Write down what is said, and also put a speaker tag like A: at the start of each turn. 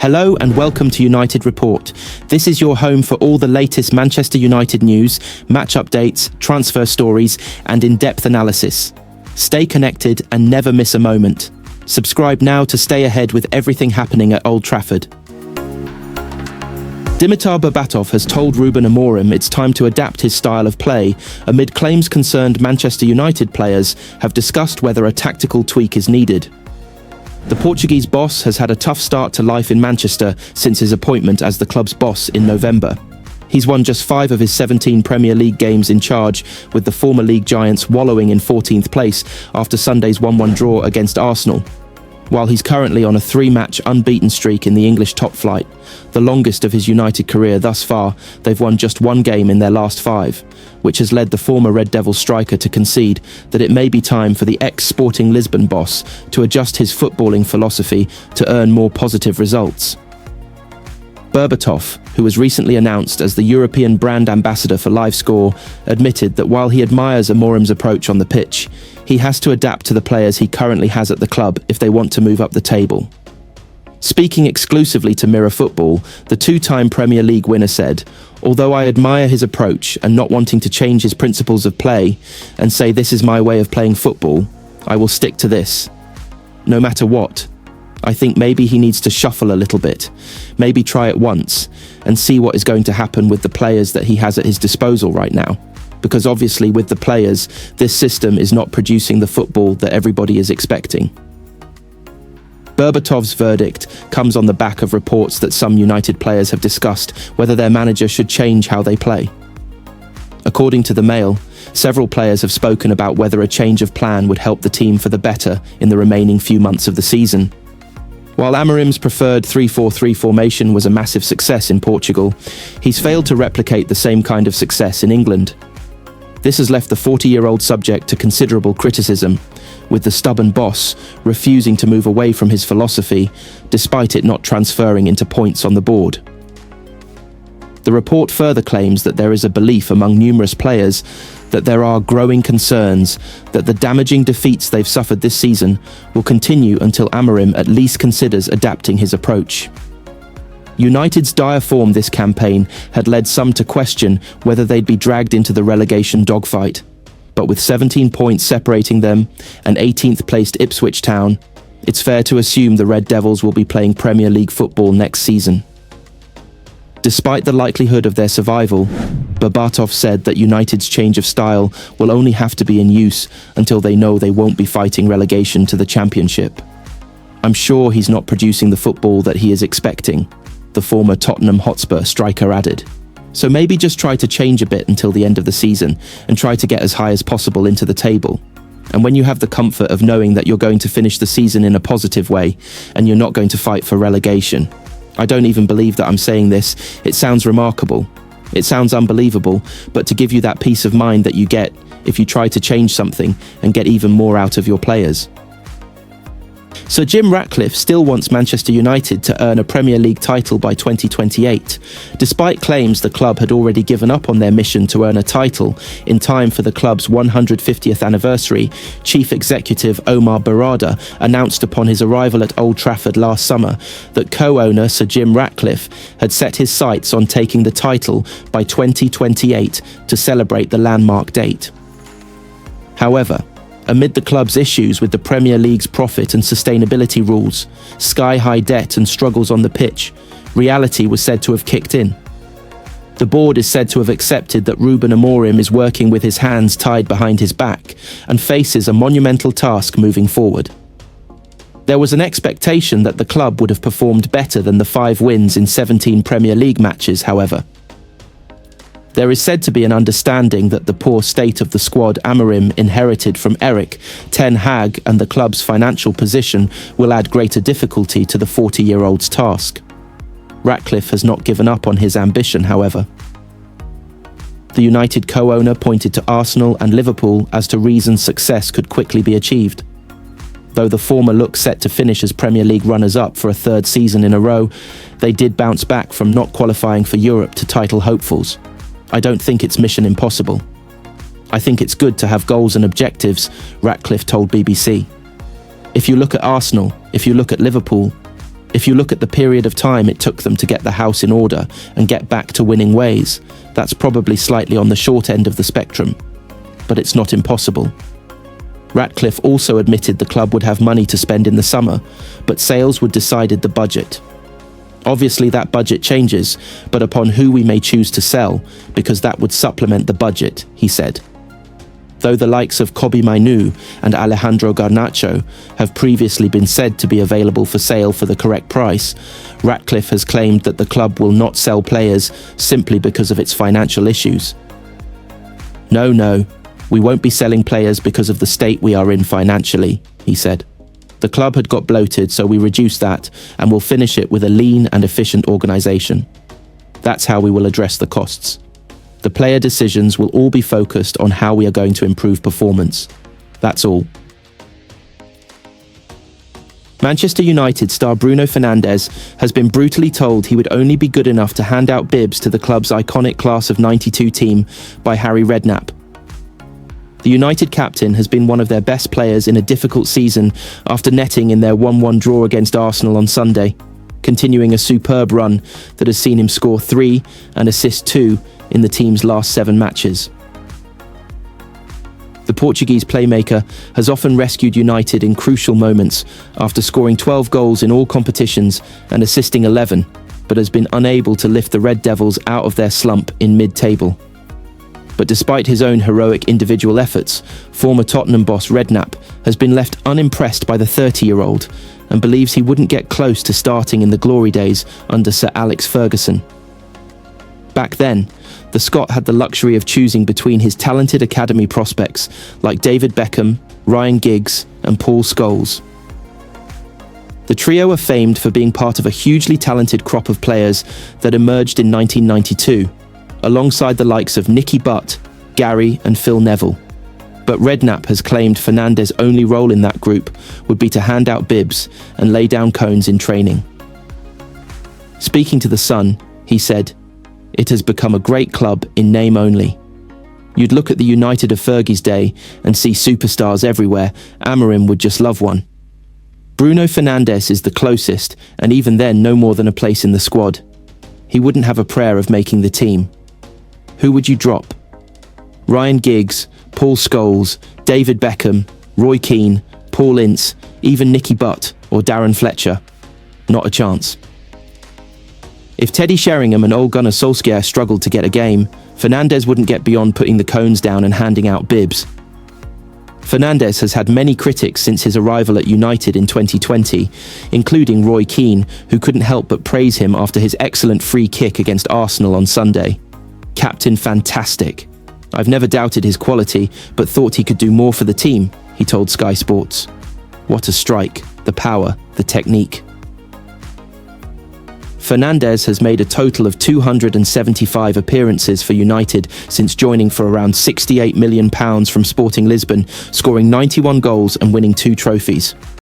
A: Hello and welcome to United Report. This is your home for all the latest Manchester United news, match updates, transfer stories, and in-depth analysis. Stay connected and never miss a moment. Subscribe now to stay ahead with everything happening at Old Trafford. Dimitar Berbatov has told RUBEN AMORIM it's time to adapt his style of play amid claims concerned Manchester United players have discussed whether a tactical tweak is needed. The Portuguese boss has had a tough start to life in Manchester since his appointment as the club's boss in November. He's won just 5 of his 17 Premier League games in charge, with the former league giants wallowing in 14th place after Sunday's 1-1 draw against Arsenal. While he's currently on a 3-match unbeaten streak in the English top flight, the longest of his United career thus far, they've won just 1 game in their last 5, which has led the former Red Devil striker to concede that it may be time for the ex-Sporting Lisbon boss to adjust his footballing philosophy to earn more positive results. Berbatov, who was recently announced as the European brand ambassador for LiveScore, admitted that while he admires AMORIM'S approach on the pitch, he has to adapt to the players he currently has at the club if they want to move up the table. Speaking exclusively to Mirror Football, the 2-time Premier League winner said, "Although I admire his approach and not wanting to change his principles of play and say this is my way of playing football, I will stick to this. No matter what. I think maybe he needs to shuffle a little bit, maybe try it once, and see what is going to happen with the players that he has at his disposal right now. Because obviously with the players, this system is not producing the football that everybody is expecting." Berbatov's verdict comes on the back of reports that some United players have discussed whether their manager should change how they play. According to the Mail, several players have spoken about whether a change of plan would help the team for the better in the remaining few months of the season. While AMORIM'S preferred 3-4-3 formation was a massive success in Portugal, he's failed to replicate the same kind of success in England. This has left the 40-year-old subject to considerable criticism, with the stubborn boss refusing to move away from his philosophy, despite it not transferring into points on the board. The report further claims that there is a belief among numerous players that there are growing concerns that the damaging defeats they've suffered this season will continue until AMORIM at least considers adapting his approach. United's dire form this campaign had led some to question whether they'd be dragged into the relegation dogfight. But with 17 points separating them and 18th placed Ipswich Town, it's fair to assume the Red Devils will be playing Premier League football next season. Despite the likelihood of their survival, Berbatov said that United's change of style will only have to be in use until they know they won't be fighting relegation to the Championship. "I'm sure he's not producing the football that he is expecting," the former Tottenham Hotspur striker added. "So maybe just try to change a bit until the end of the season and try to get as high as possible into the table. And when you have the comfort of knowing that you're going to finish the season in a positive way and you're not going to fight for relegation. I don't even believe that I'm saying this. It sounds remarkable. It sounds unbelievable, but to give you that peace of mind that you get if you try to change something and get even more out of your players." Sir Jim Ratcliffe still wants Manchester United to earn a Premier League title by 2028, despite claims the club had already given up on their mission to earn a title in time for the club's 150th anniversary. Chief Executive Omar Barada announced upon his arrival at Old Trafford last summer that co-owner Sir Jim Ratcliffe had set his sights on taking the title by 2028 to celebrate the landmark date. However, amid the club's issues with the Premier League's profit and sustainability rules, sky-high debt and struggles on the pitch, reality was said to have kicked in. The board is said to have accepted that RUBEN AMORIM is working with his hands tied behind his back and faces a monumental task moving forward. There was an expectation that the club would have performed better than the 5 wins in 17 Premier League matches, however. There is said to be an understanding that the poor state of the squad AMORIM inherited from Erik, Ten Hag and the club's financial position will add greater difficulty to the 40-year-old's task. Ratcliffe has not given up on his ambition, however. The United co-owner pointed to Arsenal and Liverpool as to reasons success could quickly be achieved. Though the former look set to finish as Premier League runners-up for a 3rd season in a row, they did bounce back from not qualifying for Europe to title hopefuls. "I don't think it's mission impossible. I think it's good to have goals and objectives," Ratcliffe told BBC. "If you look at Arsenal, if you look at Liverpool, If you look at the period of time it took them to get the house in order and get back to winning ways, that's probably slightly on the short end of the spectrum. But it's not impossible. Ratcliffe also admitted the club would have money to spend in the summer, but sales would decide the budget. Obviously that budget changes, but upon who we may choose to sell, because that would supplement the budget, he said. Though the likes of Kobbie Mainoo and Alejandro Garnacho have previously been said to be available for sale for the correct price, Ratcliffe has claimed that the club will not sell players simply because of its financial issues. No, we won't be selling players because of the state we are in financially, he said. The club had got bloated, so we reduced that and will finish it with a lean and efficient organisation. That's how we will address the costs. The player decisions will all be focused on how we are going to improve performance. That's all. Manchester United star Bruno Fernandes has been brutally told he would only be good enough to hand out bibs to the club's iconic class of '92 team by Harry Redknapp. The United captain has been one of their best players in a difficult season after netting in their 1-1 draw against Arsenal on Sunday, continuing a superb run that has seen him score 3 and assist 2 in the team's last 7 matches. The Portuguese playmaker has often rescued United in crucial moments after scoring 12 goals in all competitions and assisting 11, but has been unable to lift the Red Devils out of their slump in mid-table. But despite his own heroic individual efforts, former Tottenham boss Redknapp has been left unimpressed by the 30-year-old and believes he wouldn't get close to starting in the glory days under Sir Alex Ferguson. Back then, the Scot had the luxury of choosing between his talented academy prospects like David Beckham, Ryan Giggs and Paul Scholes. The trio are famed for being part of a hugely talented crop of players that emerged in 1992, alongside the likes of Nicky Butt, Gary and Phil Neville. But Redknapp has claimed Fernandes' only role in that group would be to hand out bibs and lay down cones in training. Speaking to The Sun, he said, "It has become a great club in name only. You'd look at the United of Fergie's day and see superstars everywhere. Amorim would just love one. Bruno Fernandes is the closest, and even then no more than a place in the squad. He wouldn't have a prayer of making the team. Who would you drop? Ryan Giggs, Paul Scholes, David Beckham, Roy Keane, Paul Ince, even Nicky Butt or Darren Fletcher? Not a chance." If Teddy Sheringham and Ole Gunnar Solskjaer struggled to get a game, Fernandes wouldn't get beyond putting the cones down and handing out bibs. Fernandes has had many critics since his arrival at United in 2020, including Roy Keane, who couldn't help but praise him after his excellent free kick against Arsenal on Sunday. "Captain fantastic. I've never doubted his quality, but thought he could do more for the team," he told Sky Sports. What a strike, the power, the technique. Fernandes has made a total of 275 appearances for United since joining for around £68 million from Sporting Lisbon, scoring 91 goals and winning 2 trophies.